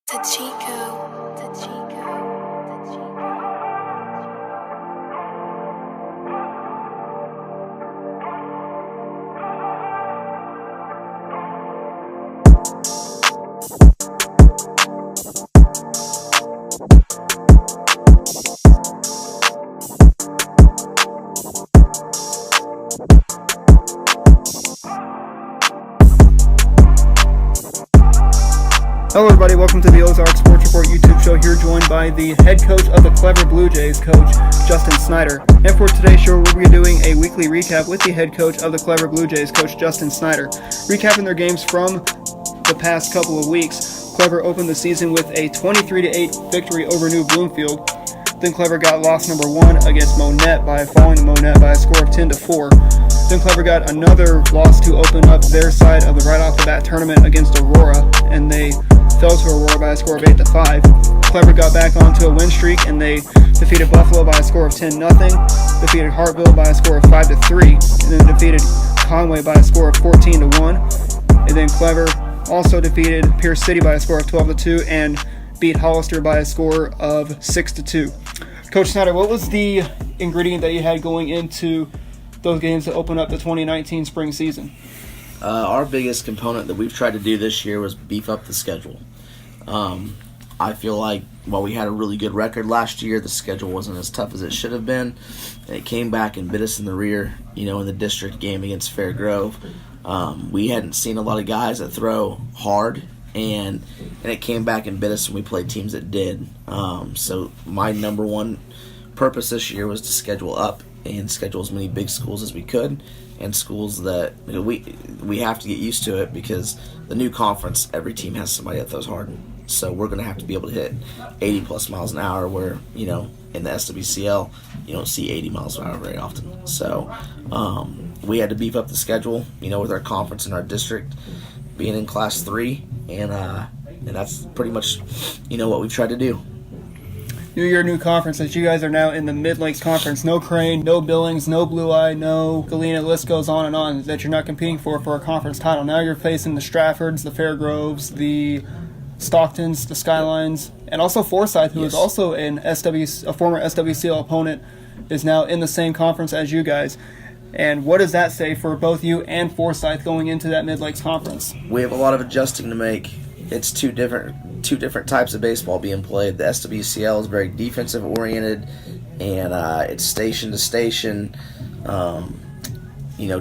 To Chico, to Chico, to Chico. Hello everybody, welcome to the Ozarks Sports Report YouTube show here, joined by the head coach of the Clever BlueJays, Coach Justin Snider. And for today's show, we'll be doing a weekly recap with the head coach of the Clever BlueJays, Coach Justin Snider. Recapping their games from the past couple of weeks, Clever opened the season with a 23-8 victory over New Bloomfield. Then Clever got loss number 1 against Monette by falling to Monette by a score of 10-4. Then Clever got another loss to open up their side of the right off the bat tournament against Aurora, and they fell to Aurora by a score of 8-5. Clever got back onto a win streak, and they defeated Buffalo by a score of 10-0, defeated Hartville by a score of 5-3, and then defeated Conway by a score of 14-1. And then Clever also defeated Pierce City by a score of 12-2 and beat Hollister by a score of 6-2. Coach Snider, what was the ingredient that you had going into those games to open up the 2019 spring season? Our biggest component that we've tried to do this year was beef up the schedule. I feel like while we had a really good record last year, the schedule wasn't as tough as it should have been. It came back and bit us in the rear, in the district game against Fair Grove. We hadn't seen a lot of guys that throw hard, and it came back and bit us when we played teams that did. So my number one purpose this year was to schedule up and schedule as many big schools as we could, and schools that we have to get used to it, because the new conference, every team has somebody that throws hard. So we're going to have to be able to hit 80 plus miles an hour, where in the SWCL you don't see 80 miles an hour very often. So we had to beef up the schedule, with our conference and our district being in Class 3, and that's pretty much what we've tried to do. New year, new conference, that you guys are now in the Mid-Lakes Conference. No Crane, no Billings, no Blue Eye, no Galena. The list goes on and on that you're not competing for a conference title. Now you're facing the Straffords, the Fairgroves, the Stocktons, the Skylines, and also Forsyth, who is also a former SWCL opponent, is now in the same conference as you guys. And what does that say for both you and Forsyth going into that Mid-Lakes Conference? We have a lot of adjusting to make. It's two different types of baseball being played. The SWCL is very defensive oriented, and it's station to station.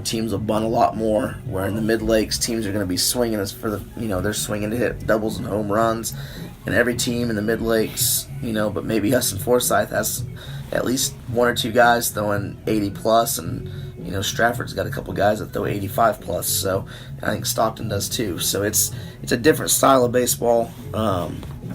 Teams will bunt a lot more. Where in the Mid Lakes, teams are going to be swinging as for they're swinging to hit doubles and home runs. And every team in the Mid Lakes, but maybe us and Forsyth has at least one or two guys throwing 80 plus, and Stratford's got a couple guys that throw 85 plus. So I think Stockton does too. So it's a different style of baseball.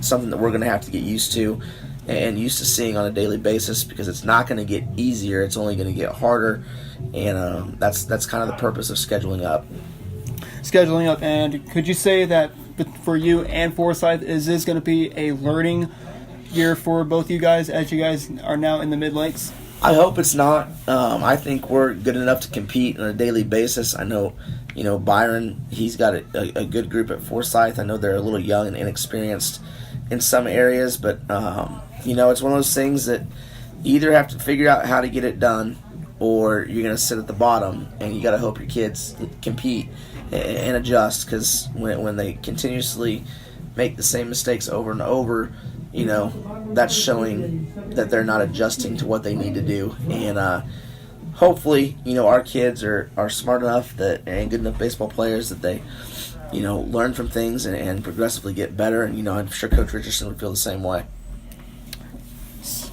Something that we're going to have to get used to and used to seeing on a daily basis, because it's not going to get easier. It's only going to get harder, and that's kind of the purpose of scheduling up. And could you say that for you and Forsyth, is this going to be a learning year for both you guys as you guys are now in the Mid-Lakes? I hope it's not. I think we're good enough to compete on a daily basis. I know, Byron, he's got a good group at Forsyth. I know they're a little young and inexperienced in some areas, but, it's one of those things that you either have to figure out how to get it done, or you're going to sit at the bottom, and you got to hope your kids compete and adjust, because when they continuously make the same mistakes over and over, that's showing that they're not adjusting to what they need to do. And hopefully, our kids are smart enough and good enough baseball players that they, learn from things and progressively get better. And, I'm sure Coach Richardson would feel the same way.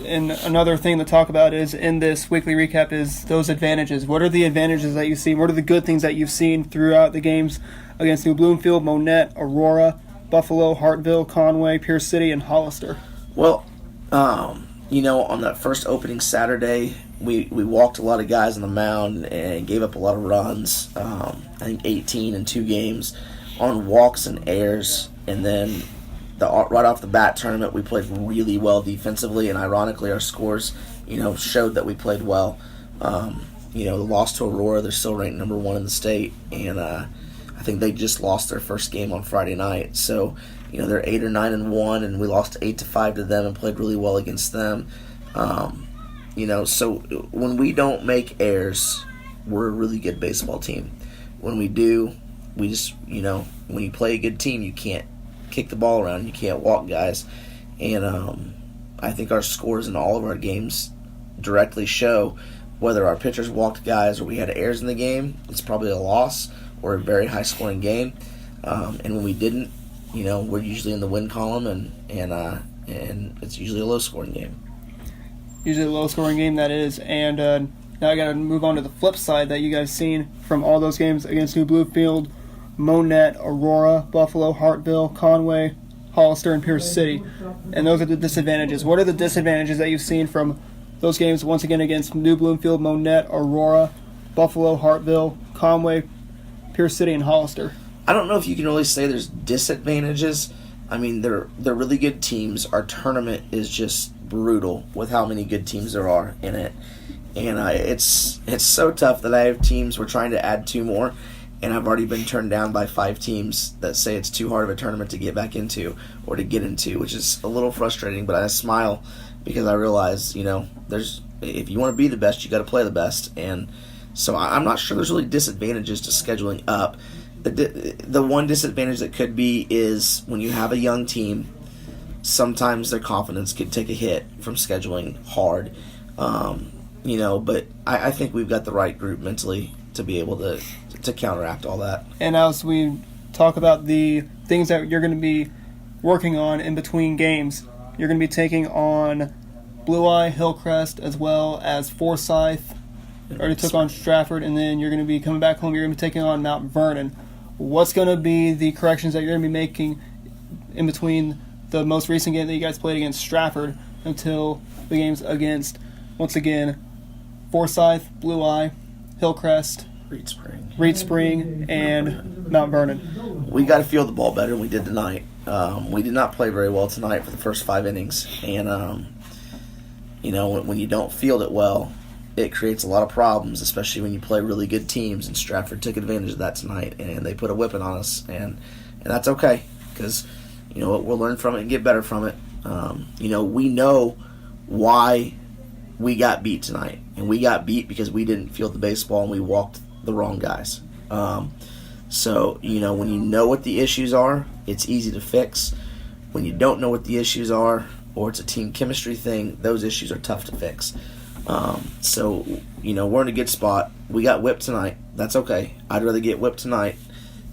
And another thing to talk about is in this weekly recap is those advantages. What are the advantages that you've seen? What are the good things that you've seen throughout the games against New Bloomfield, Monette, Aurora, Buffalo, Hartville, Conway, Pierce City, and Hollister? Well, on that first opening Saturday, we walked a lot of guys on the mound and gave up a lot of runs. I think 18 in 2 games on walks and errors. And then right off the bat tournament, we played really well defensively, and ironically, our scores, showed that we played well. The loss to Aurora, they're still ranked number 1 in the state, and I think they just lost their first game on Friday night. So, they're 8 or 9-1, and we lost 8-5 to them and played really well against them. So when we don't make errors, we're a really good baseball team. When we do, we just, when you play a good team, you can't kick the ball around, you can't walk guys. And I think our scores in all of our games directly show whether our pitchers walked guys or we had errors in the game, it's probably a loss or a very high-scoring game. And when we didn't, we're usually in the win column, and it's usually a low-scoring game. Usually a low-scoring game, that is. And now I got to move on to the flip side that you guys seen from all those games against New Bluefield, Monette, Aurora, Buffalo, Hartville, Conway, Hollister, and Pierce City. And those are the disadvantages. What are the disadvantages that you've seen from those games, once again, against New Bloomfield, Monette, Aurora, Buffalo, Hartville, Conway, Pierce City, and Hollister? I don't know if you can really say there's disadvantages. I mean, they're really good teams. Our tournament is just brutal with how many good teams there are in it. And it's so tough that I have teams, we're trying to add 2 more, and I've already been turned down by 5 teams that say it's too hard of a tournament to get back into or to get into, which is a little frustrating, but I smile because I realize, if you want to be the best, you got to play the best. And so I'm not sure there's really disadvantages to scheduling up. The one disadvantage that could be is when you have a young team, sometimes their confidence could take a hit from scheduling hard. But I think we've got the right group mentally to be able to counteract all that. And as we talk about the things that you're going to be working on in between games, you're going to be taking on Blue Eye, Hillcrest, as well as Forsyth. Already took on Stratford, and then you're going to be coming back home. You're going to be taking on Mount Vernon. What's going to be the corrections that you're going to be making in between the most recent game that you guys played against Stratford until the games against, once again, Forsyth, Blue Eye, Hillcrest, Reed Spring, and Mount Vernon? We got to feel the ball better than we did tonight. We did not play very well tonight for the first 5 innings. And, when you don't field it well, it creates a lot of problems, especially when you play really good teams. And Stratford took advantage of that tonight, and they put a whipping on us. And that's okay, because, we'll learn from it and get better from it. We know why we got beat tonight. And we got beat because we didn't field the baseball and we walked the wrong guys. So, when you know what the issues are, it's easy to fix. When you don't know what the issues are, or it's a team chemistry thing, those issues are tough to fix. So, we're in a good spot. We got whipped tonight. That's okay. I'd rather get whipped tonight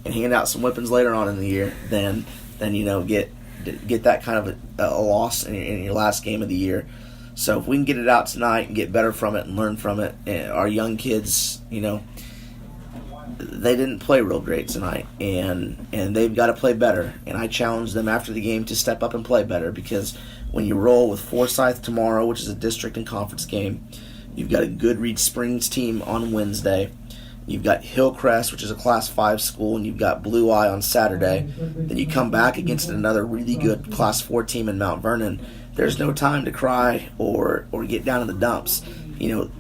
and hand out some whippings later on in the year than get that kind of a loss in your last game of the year. So if we can get it out tonight and get better from it and learn from it, our young kids, they didn't play real great tonight, and they've got to play better. And I challenged them after the game to step up and play better, because when you roll with Forsyth tomorrow, which is a district and conference game, you've got a good Reed Springs team on Wednesday, you've got Hillcrest, which is a Class 5 school, and you've got Blue Eye on Saturday. Then you come back against another really good Class 4 team in Mount Vernon. There's no time to cry or get down in the dumps.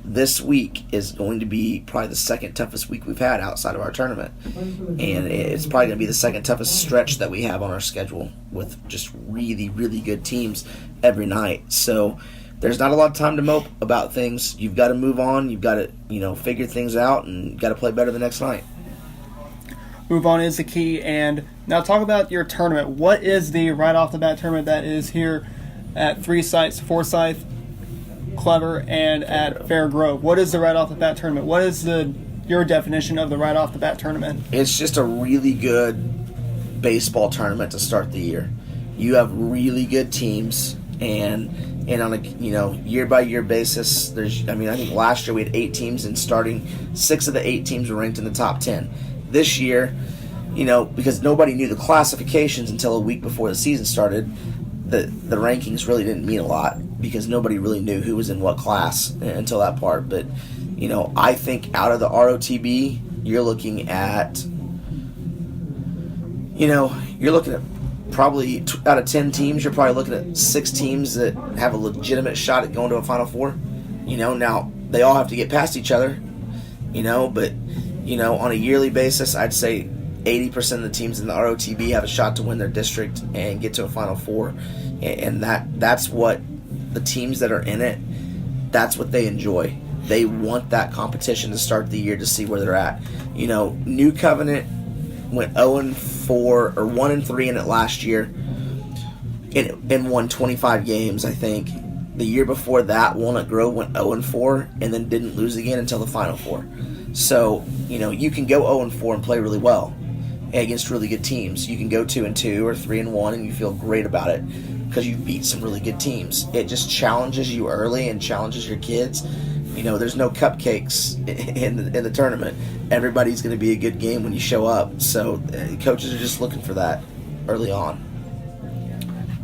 This week is going to be probably the second toughest week we've had outside of our tournament. And it's probably going to be the second toughest stretch that we have on our schedule, with just really, really good teams every night. So there's not a lot of time to mope about things. You've got to move on. You've got to, figure things out, and you've got to play better the next night. Move on is the key. And now talk about your tournament. What is the right off the bat tournament that is here at 3 sites, Forsyth, Clever, and at Fair Grove? What is the right off the bat tournament? What is your definition of the right off the bat tournament? It's just a really good baseball tournament to start the year. You have really good teams, and on a year by year basis, I think last year we had 8 teams, and starting 6 of the 8 teams were ranked in the top 10. This year, because nobody knew the classifications until a week before the season started, the rankings really didn't mean a lot, because nobody really knew who was in what class until that part. But I think out of the ROTB, you're looking at probably out of 10 teams, you're probably looking at 6 teams that have a legitimate shot at going to a Final Four. Now they all have to get past each other, but on a yearly basis, I'd say 80% of the teams in the ROTB have a shot to win their district and get to a Final Four. And that's what the teams that are in it, that's what they enjoy. They want that competition to start the year to see where they're at. New Covenant went 0-4 or 1-3 in it last year and won 25 games, I think. The year before that, Walnut Grove went 0-4 and then didn't lose again until the Final Four. So, you can go 0-4 and play really well against really good teams. You can go 2-2 or 3-1 and you feel great about it because you beat some really good teams. It just challenges you early and challenges your kids. There's no cupcakes in the tournament. Everybody's going to be a good game when you show up. So coaches are just looking for that early on.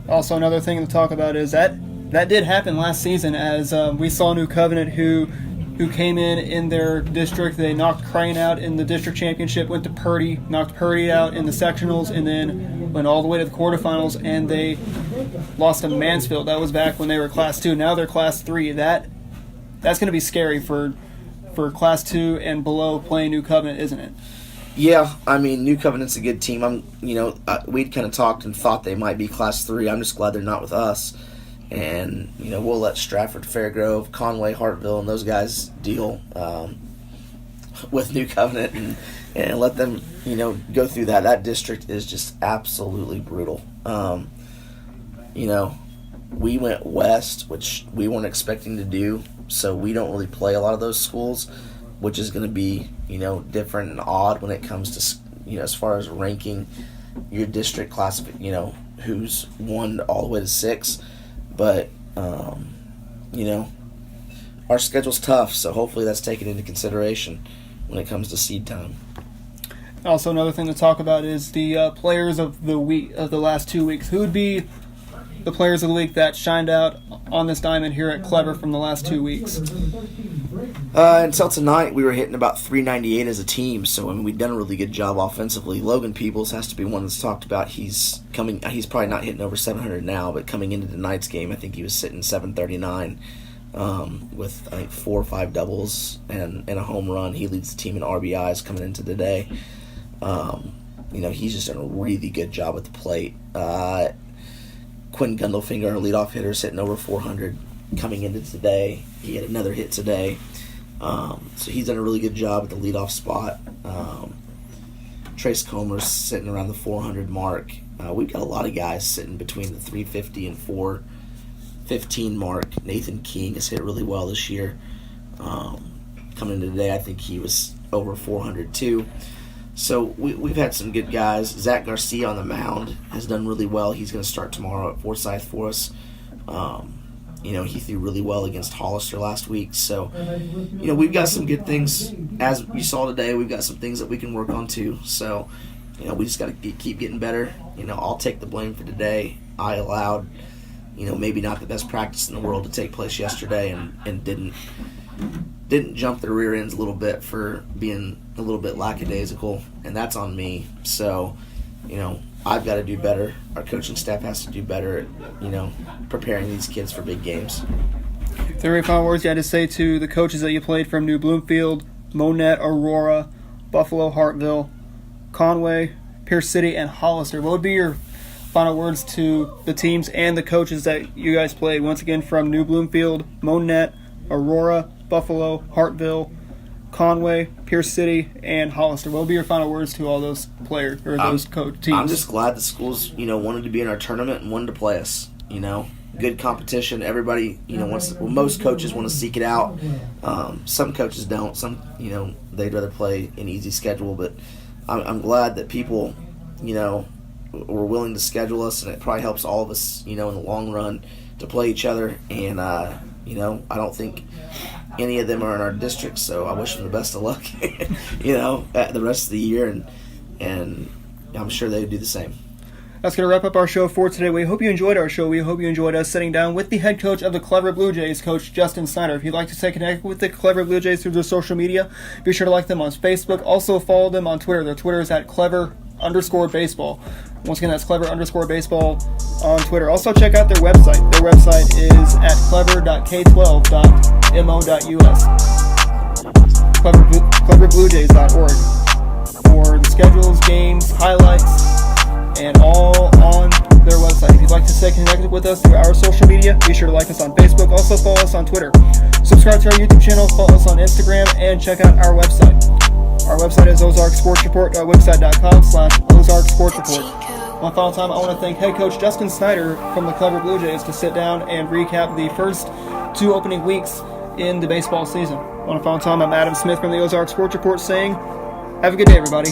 Also, another thing to talk about is that did happen last season, as we saw New Covenant who came in their district. They knocked Crane out in the district championship, went to Purdy, knocked Purdy out in the sectionals, and then went all the way to the quarterfinals, and they lost to Mansfield. That was back when they were Class 2. Now they're Class 3. That's going to be scary for Class 2 and below playing New Covenant, isn't it? Yeah, New Covenant's a good team. We'd kind of talked and thought they might be Class 3. I'm just glad they're not with us. And, we'll let Stratford, Fairgrove, Conway, Hartville, and those guys deal with New Covenant and let them, go through that. That district is just absolutely brutal. We went west, which we weren't expecting to do, so we don't really play a lot of those schools, which is going to be, different and odd when it comes to, as far as ranking your district class, who's 1 all the way to 6. But, our schedule's tough, so hopefully that's taken into consideration when it comes to seed time. Also, another thing to talk about is the players of the week, of the last 2 weeks. Who would be the players of the week that shined out on this diamond here at Clever from the last 2 weeks? Until tonight, we were hitting about 398 as a team, so we've done a really good job offensively. Logan Peebles has to be one that's talked about. He's probably not hitting over 700 now, but coming into tonight's game, I think he was sitting 739 with, I think, 4 or 5 doubles and a home run. He leads the team in RBIs coming into today. He's just done a really good job at the plate. Quinn Gundelfinger, our leadoff hitter, sitting over 400 coming into today. He had another hit today. So he's done a really good job at the leadoff spot. Trace Comer's sitting around the 400 mark. We've got a lot of guys sitting between the 350 and 415 mark. Nathan King has hit really well this year. Coming into today, I think he was over 400 too. So we've had some good guys. Zach Garcia on the mound has done really well. He's going to start tomorrow at Forsyth for us. He threw really well against Hollister last week. So, we've got some good things. As you saw today, we've got some things that we can work on too. So, we just got to keep getting better. I'll take the blame for today. I allowed, maybe not the best practice in the world to take place yesterday and didn't jump the rear ends a little bit for being a little bit lackadaisical, and that's on me. So, I've got to do better. Our coaching staff has to do better at, preparing these kids for big games. If there are any final words you had to say to the coaches that you played from New Bloomfield, Monette, Aurora, Buffalo, Hartville, Conway, Pierce City, and Hollister, what would be your final words to the teams and the coaches that you guys played? Once again, from New Bloomfield, Monette, Aurora, Buffalo, Hartville, Conway, Pierce City, and Hollister. What would be your final words to all those players or those teams? I'm just glad the schools, wanted to be in our tournament and wanted to play us. Good competition. Everybody, most coaches want to seek it out. Some coaches don't. Some, they'd rather play an easy schedule. But I'm glad that people, were willing to schedule us, and it probably helps all of us, in the long run to play each other. And I don't think any of them are in our district, so I wish them the best of luck, at the rest of the year, and I'm sure they would do the same. That's going to wrap up our show for today. We hope you enjoyed our show. We hope you enjoyed us sitting down with the head coach of the Clever BlueJays, Coach Justin Snider. If you'd like to stay connected with the Clever BlueJays through their social media, be sure to like them on Facebook. Also follow them on Twitter. Their Twitter is at Clever_baseball. Once again, that's Clever_baseball on Twitter. Also check out their website. Their website is at clever.k12.mo.us. CleverBlueJays.org for the schedules, games, highlights, and all on their website. If you'd like to stay connected with us through our social media, be sure to like us on Facebook. Also follow us on Twitter. Subscribe to our YouTube channel, follow us on Instagram, and check out our website. Our website is ozarksportsreport.wixsite.com/ozarksportsreport. One final time, I want to thank Head Coach Justin Snider from the Clever BlueJays to sit down and recap the first 2 opening weeks in the baseball season. One final time, I'm Adam Smith from the Ozark Sports Report saying, have a good day, everybody.